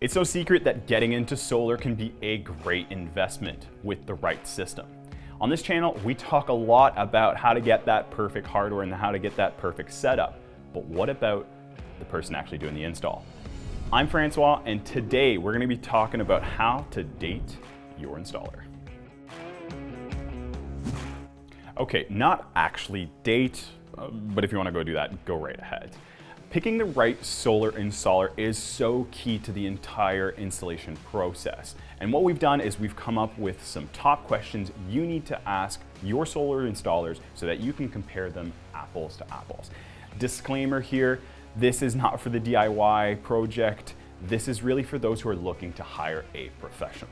It's no secret that getting into solar can be a great investment with the right system. On this channel, we talk a lot about how to get that perfect hardware and how to get that perfect setup. But what about the person actually doing the install? I'm Francois, and today we're going to be talking about how to date your installer. Okay, not actually date, but if you want to go do that, go right ahead. Picking the right solar installer is so key to the entire installation process. And what we've done is we've come up with some top questions you need to ask your solar installers so that you can compare them apples to apples. Disclaimer here, this is not for the DIY project. This is really for those who are looking to hire a professional.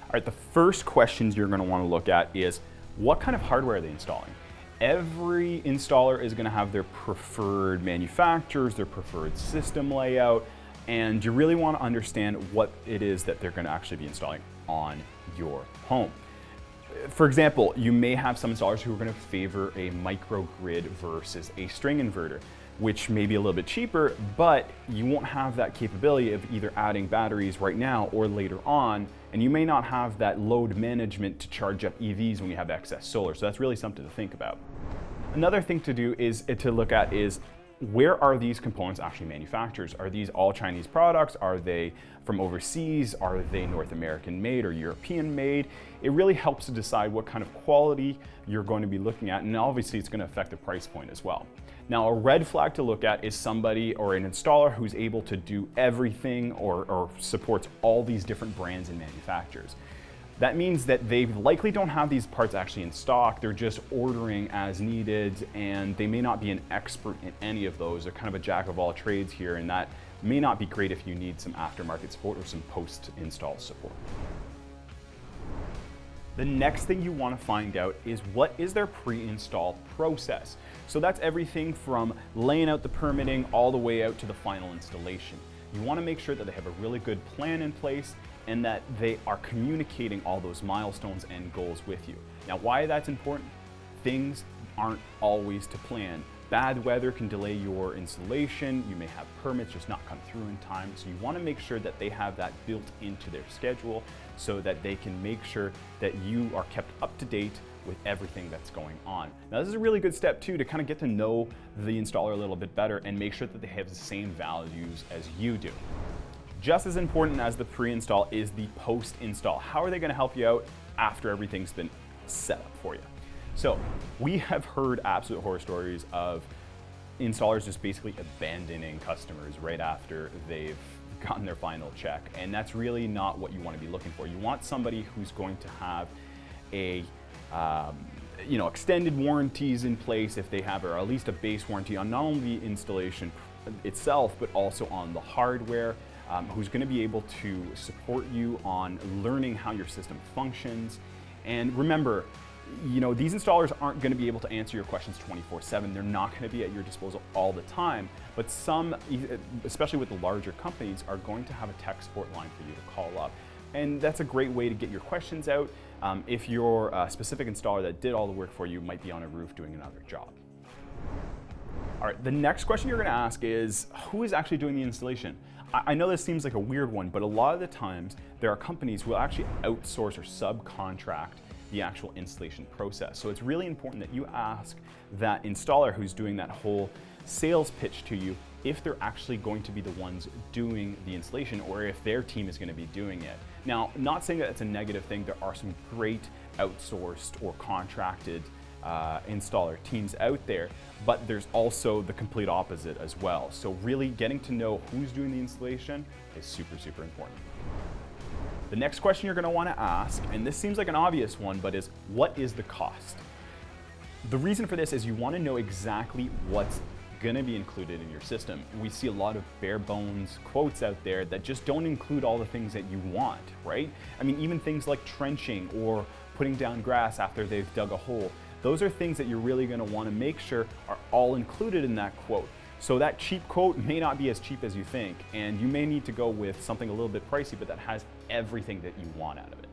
All right, the first questions you're going to want to look at is what kind of hardware are they installing? Every installer is going to have their preferred manufacturers, their preferred system layout, and you really want to understand what it is that they're going to actually be installing on your home. For example, you may have some installers who are going to favor a microgrid versus a string inverter, which may be a little bit cheaper, but you won't have that capability of either adding batteries right now or later on, and you may not have that load management to charge up EVs when you have excess solar. So that's really something to think about. Another thing to do is to look at is where are these components actually manufactured? Are these all Chinese products? Are they from overseas? Are they North American made or European made? It really helps to decide what kind of quality you're going to be looking at, and obviously it's going to affect the price point as well. Now, a red flag to look at is somebody or an installer who's able to do everything or supports all these different brands and manufacturers. That means that they likely don't have these parts actually in stock. They're just ordering as needed, and they may not be an expert in any of those. They're kind of a jack of all trades here, and that may not be great if you need some aftermarket support or some post-install support. The next thing you want to find out is what is their pre-install process. So that's everything from laying out the permitting all the way out to the final installation. You want to make sure that they have a really good plan in place and that they are communicating all those milestones and goals with you. Now, why that's important? Things aren't always to plan. Bad weather can delay your installation. You may have permits just not come through in time. So you want to make sure that they have that built into their schedule so that they can make sure that you are kept up to date with everything that's going on. Now, this is a really good step too to kind of get to know the installer a little bit better and make sure that they have the same values as you do. Just as important as the pre-install is the post-install. How are they going to help you out after everything's been set up for you? So we have heard absolute horror stories of installers just basically abandoning customers right after they've gotten their final check. And that's really not what you want to be looking for. You want somebody who's going to have a extended warranties in place if they have, or at least a base warranty on not only the installation itself, but also on the hardware, who's going to be able to support you on learning how your system functions. And remember, these installers aren't going to be able to answer your questions 24/7. They're not going to be at your disposal all the time, but some, especially with the larger companies, are going to have a tech support line for you to call up. And that's a great way to get your questions out if your specific installer that did all the work for you might be on a roof doing another job. All right, the next question you're going to ask is, who is actually doing the installation? I know this seems like a weird one, but a lot of the times there are companies who will actually outsource or subcontract the actual installation process. So it's really important that you ask that installer who's doing that whole sales pitch to you if they're actually going to be the ones doing the installation or if their team is going to be doing it. Now, not saying that it's a negative thing. There are some great outsourced or contracted installer teams out there, but there's also the complete opposite as well. So really getting to know who's doing the installation is super, super important. The next question you're going to want to ask, and this seems like an obvious one, but is what is the cost? The reason for this is you want to know exactly what's going to be included in your system. We see a lot of bare bones quotes out there that just don't include all the things that you want, right? I mean, even things like trenching or putting down grass after they've dug a hole. Those are things that you're really going to want to make sure are all included in that quote. So that cheap quote may not be as cheap as you think, and you may need to go with something a little bit pricey, but that has everything that you want out of it.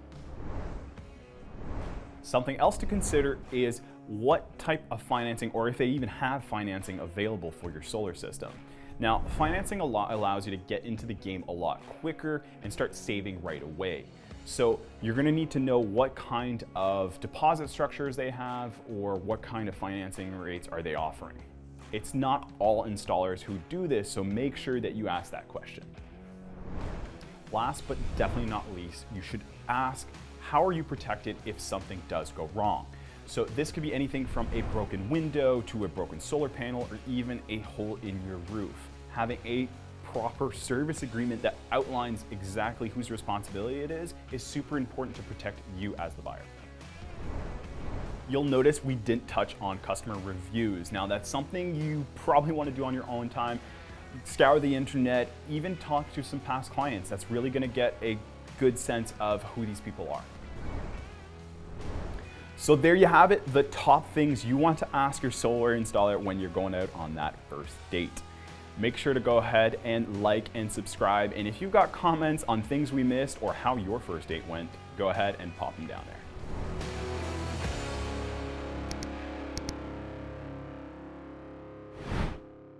Something else to consider is what type of financing, or if they even have financing available for your solar system. Now, financing allows you to get into the game a lot quicker and start saving right away. So you're gonna need to know what kind of deposit structures they have or what kind of financing rates are they offering. It's not all installers who do this, so make sure that you ask that question. Last but definitely not least, you should ask, how are you protected if something does go wrong? So this could be anything from a broken window to a broken solar panel or even a hole in your roof. Having a proper service agreement that outlines exactly whose responsibility it is super important to protect you as the buyer. You'll notice we didn't touch on customer reviews. Now that's something you probably want to do on your own time. Scour the internet, even talk to some past clients. That's really going to get a good sense of who these people are. So there you have it, the top things you want to ask your solar installer when you're going out on that first date. Make sure to go ahead and like and subscribe. And if you've got comments on things we missed or how your first date went, go ahead and pop them down there.